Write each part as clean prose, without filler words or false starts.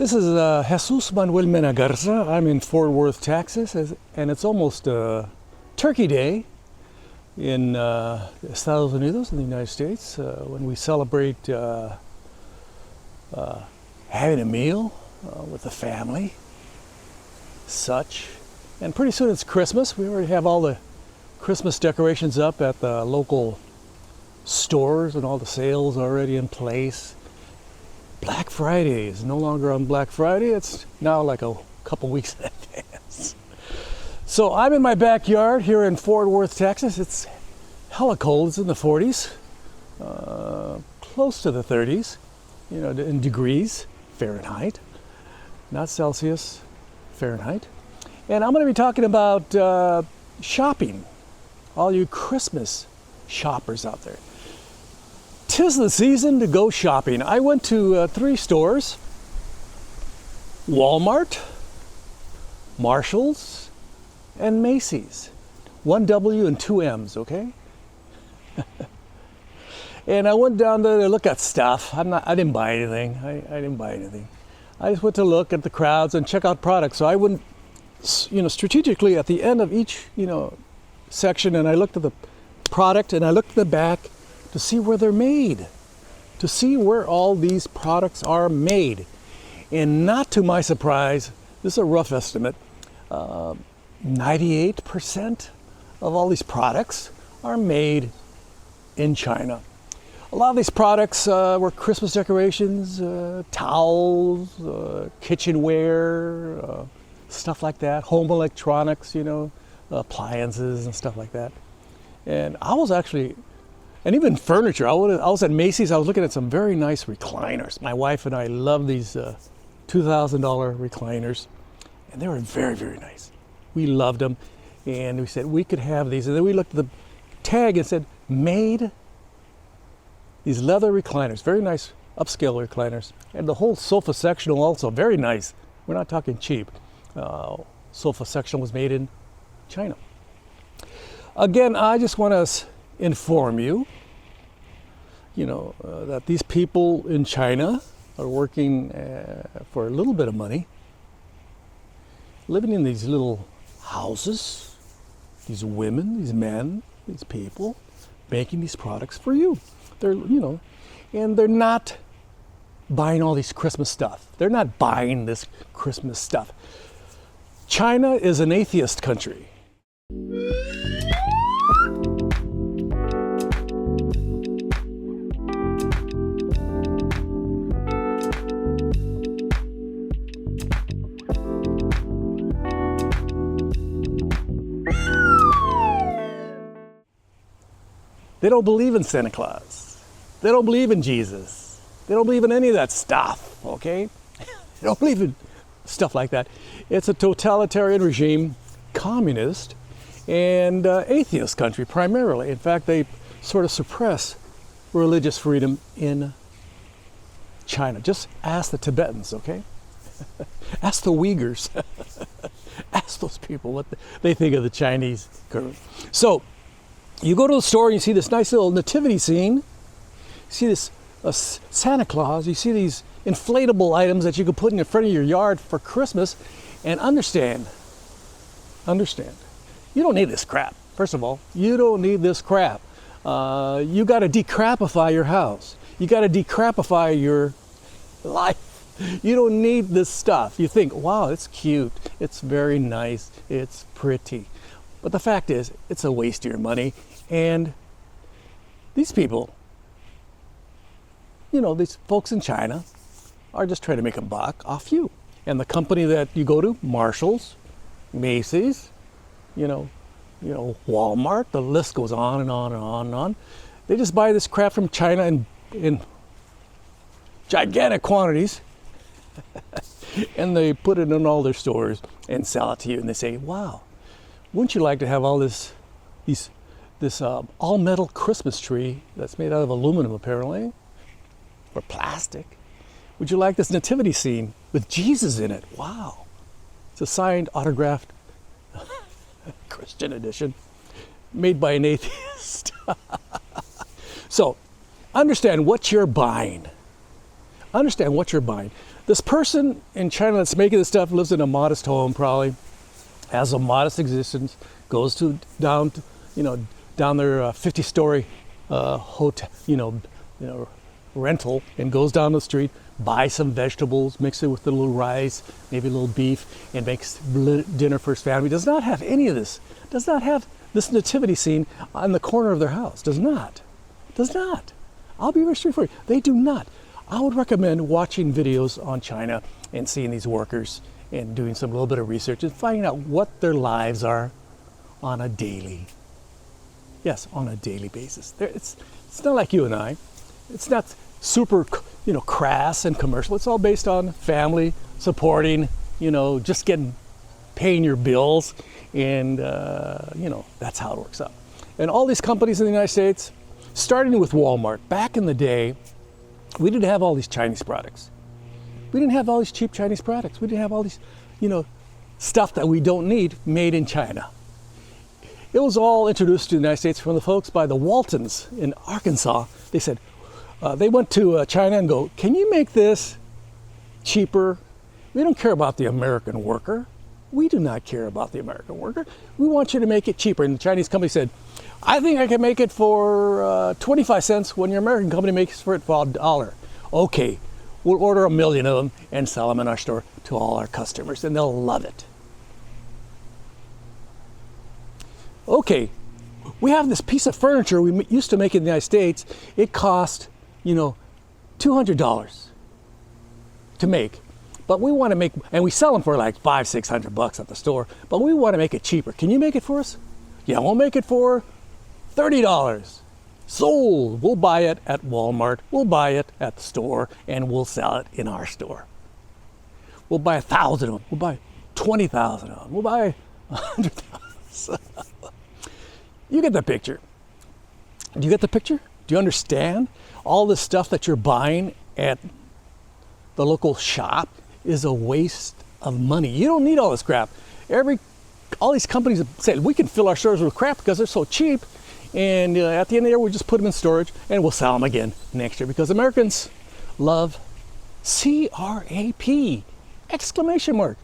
This is Jesús Manuel Mena Garza. I'm in Fort Worth, Texas, and it's almost Turkey Day in Estados Unidos, in the United States, when we celebrate having a meal with the family, such. And pretty soon it's Christmas. We already have all the Christmas decorations up at the local stores and all the sales already in place. Black Friday is no longer on Black Friday. It's now like a couple weeks in advance. So I'm in my backyard here in Fort Worth, Texas. It's hella cold. It's in the 40s, close to the 30s, you know, in degrees Fahrenheit, not Celsius, Fahrenheit. And I'm going to be talking about shopping, all you Christmas shoppers out there. 'Tis the season to go shopping. I went to 3 stores: Walmart, Marshalls, and Macy's. 1 W and 2 M's, okay? And I went down there to look at stuff. I didn't buy anything. I didn't buy anything. I just went to look at the crowds and check out products. So I went, strategically at the end of each, section, and I looked at the product and I looked at the back to see where they're made, to see where all these products are made. And not to my surprise, this is a rough estimate, 98% of all these products are made in China. A lot of these products were Christmas decorations, towels, kitchenware, stuff like that, home electronics, appliances and stuff like that. And I was actually, and even furniture. I was at Macy's. I was looking at some very nice recliners. My wife and I love these $2,000 recliners, and they were very, very nice. We loved them, and we said we could have these. And then we looked at the tag and said, made. These leather recliners, very nice upscale recliners, and the whole sofa sectional also very nice. We're not talking cheap. Sofa sectional was made in China. Again, I just want to inform you, that these people in China are working for a little bit of money, living in these little houses, these women, these men, these people, making these products for you. They're, and they're not buying all these Christmas stuff. They're not buying this Christmas stuff. China is an atheist country. They don't believe in Santa Claus. They don't believe in Jesus. They don't believe in any of that stuff, okay? They don't believe in stuff like that. It's a totalitarian regime, communist, and atheist country primarily. In fact, they sort of suppress religious freedom in China. Just ask the Tibetans, okay? Ask the Uyghurs. Ask those people what they think of the Chinese government. So, you go to the store and you see this nice little nativity scene. You see this Santa Claus. You see these inflatable items that you can put in the front of your yard for Christmas. And understand, you don't need this crap. First of all, you don't need this crap. You got to decrapify your house. You got to decrapify your life. You don't need this stuff. You think, wow, it's cute. It's very nice. It's pretty. But the fact is, it's a waste of your money. And these people, these folks in China are just trying to make a buck off you. And the company that you go to, Marshalls, Macy's, Walmart, the list goes on and on and on and on. They just buy this crap from China in gigantic quantities. And they put it in all their stores and sell it to you. And they say, wow, wouldn't you like to have all this all metal Christmas tree that's made out of aluminum apparently, or plastic? Would you like this nativity scene with Jesus in it? Wow. It's a signed, autographed Christian edition made by an atheist. So understand what you're buying. Understand what you're buying. This person in China that's making this stuff lives in a modest home, probably has a modest existence, goes to down their 50-story hotel, rental, and goes down the street, buys some vegetables, mix it with a little rice, maybe a little beef, and makes dinner for his family. Does not have any of this. Does not have this nativity scene on the corner of their house. Does not. I'll be very straightforward. They do not. I would recommend watching videos on China and seeing these workers and doing some little bit of research and finding out what their lives are on a daily basis. It's not like you and I. It's not super, crass and commercial. It's all based on family, supporting, just paying your bills, and that's how it works out. And all these companies in the United States, starting with Walmart, back in the day, we didn't have all these Chinese products. We didn't have all these cheap Chinese products. We didn't have all these, stuff that we don't need made in China. It was all introduced to the United States from the folks by the Waltons in Arkansas. They said, they went to China and go, can you make this cheaper? We don't care about the American worker. We do not care about the American worker. We want you to make it cheaper. And the Chinese company said, I think I can make it for 25 cents when your American company makes it for $1. Okay, we'll order 1 million of them and sell them in our store to all our customers, and they'll love it. Okay, we have this piece of furniture we used to make in the United States. It cost, $200 to make. But we want to make, and we sell them for like $500-600 at the store, but we want to make it cheaper. Can you make it for us? Yeah, we'll make it for $30. Sold. We'll buy it at Walmart. We'll buy it at the store, and we'll sell it in our store. We'll buy 1,000 of them. We'll buy 20,000 of them. We'll buy 100,000. You get the picture. Do you get the picture? Do you understand? All this stuff that you're buying at the local shop is a waste of money. You don't need all this crap. All these companies have said we can fill our stores with crap because they're so cheap, and at the end of the year we just put them in storage and we'll sell them again next year because Americans love CRAP! Exclamation mark.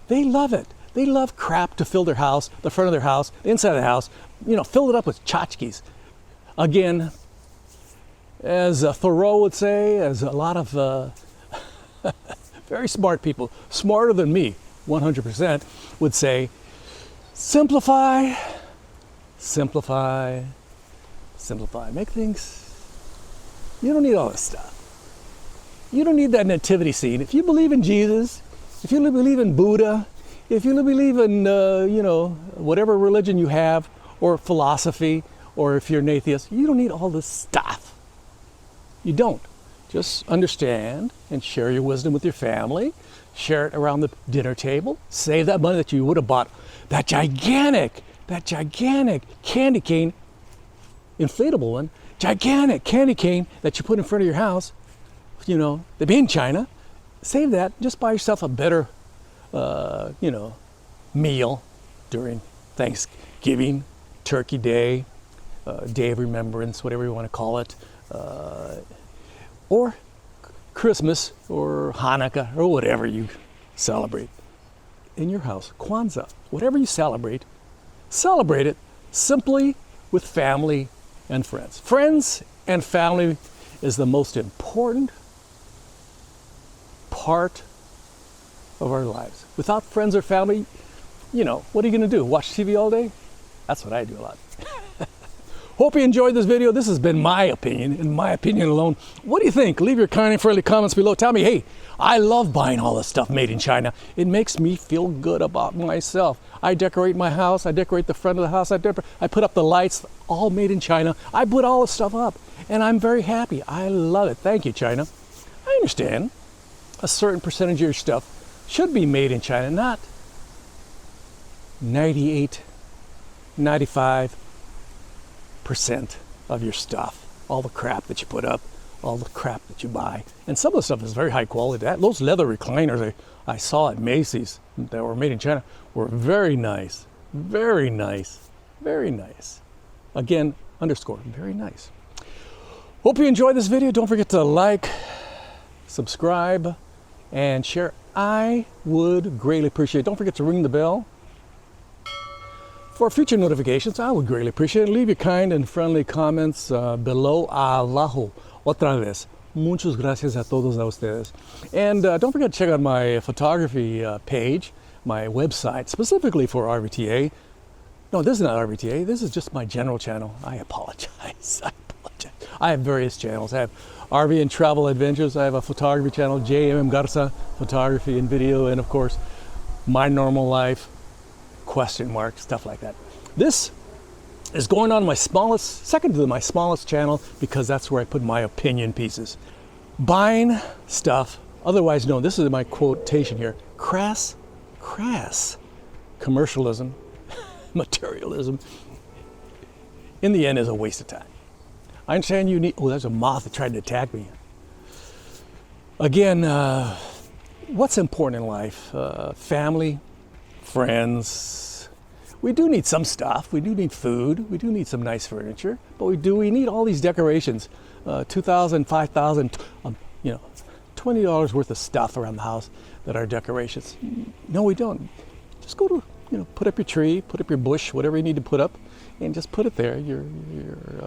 They love it. They love crap to fill their house, the front of their house, the inside of the house. Fill it up with tchotchkes. Again, as Thoreau would say, as a lot of very smart people, smarter than me, 100%, would say, simplify, simplify, simplify. Make things, you don't need all this stuff. You don't need that nativity scene. If you believe in Jesus, if you believe in Buddha, if you believe in, whatever religion you have, or philosophy, or if you're an atheist, you don't need all this stuff. You don't. Just understand and share your wisdom with your family. Share it around the dinner table. Save that money that you would have bought that gigantic candy cane, inflatable one, gigantic candy cane that you put in front of your house, they be in China. Save that. Just buy yourself a better, meal during Thanksgiving, Turkey Day, Day of Remembrance, whatever you want to call it, or Christmas or Hanukkah or whatever you celebrate in your house. Kwanzaa, whatever you celebrate it simply with family and friends. Friends and family is the most important part of our lives. Without friends or family, what are you going to do? Watch TV all day? That's what I do a lot. Hope you enjoyed this video. This has been my opinion, and my opinion alone. What do you think? Leave your kind and friendly comments below. Tell me, hey, I love buying all this stuff made in China. It makes me feel good about myself. I decorate my house. I decorate the front of the house. I put up the lights, all made in China. I put all this stuff up, and I'm very happy. I love it. Thank you, China. I understand a certain percentage of your stuff should be made in China, not 98, 95% of your stuff, all the crap that you put up, all the crap that you buy. And some of the stuff is very high quality. Those leather recliners I saw at Macy's that were made in China were very nice, very nice, very nice. Again, underscore, very nice. Hope you enjoyed this video. Don't forget to like, subscribe, and share. I would greatly appreciate it. Don't forget to ring the bell for future notifications. I would greatly appreciate it. Leave your kind and friendly comments below, abajo. Otra vez. Muchas gracias a todos a ustedes. And don't forget to check out my photography page, my website, specifically for RVTA. No, this is not RVTA. This is just my general channel. I apologize. I have various channels. I have RV and Travel Adventures. I have a photography channel, JMMGARZA, photography and video, and of course, My Normal Life, question mark, stuff like that. This is going on my smallest, second to my smallest channel, because that's where I put my opinion pieces. Buying stuff, otherwise known, this is my quotation here, crass commercialism, materialism, in the end is a waste of time. I understand you need, oh, there's a moth that tried to attack me. Again, what's important in life? Family, friends. We do need some stuff. We do need food. We do need some nice furniture. But we need all these decorations. $2,000, $5,000, $20 worth of stuff around the house that are decorations. No, we don't. Just go to, put up your tree, put up your bush, whatever you need to put up, and just put it there, your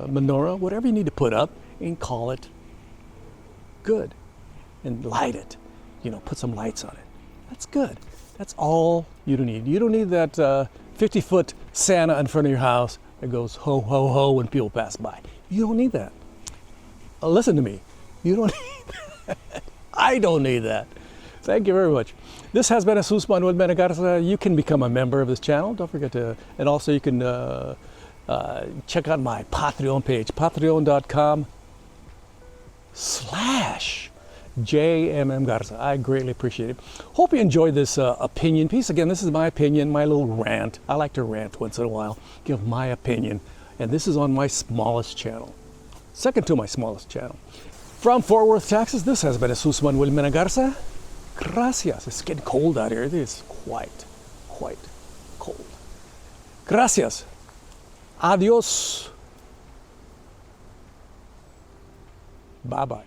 menorah, whatever you need to put up, and call it good. And light it, put some lights on it. That's good. That's all you don't need. You don't need that 50-foot Santa in front of your house that goes ho, ho, ho when people pass by. You don't need that. Listen to me. You don't need that. I don't need that. Thank you very much. This has been Jesús Manuel Mena Garza. You can become a member of this channel. Don't forget to, and also you can check out my Patreon page, patreon.com/JMMGARZA. I greatly appreciate it. Hope you enjoyed this opinion piece. Again, this is my opinion, my little rant. I like to rant once in a while, give my opinion. And this is on my smallest channel. Second to my smallest channel. From Fort Worth, Texas, this has been Jesús Manuel Mena Garza. Gracias. It's getting cold out here. It is quite cold. Gracias. Adios. Bye-bye.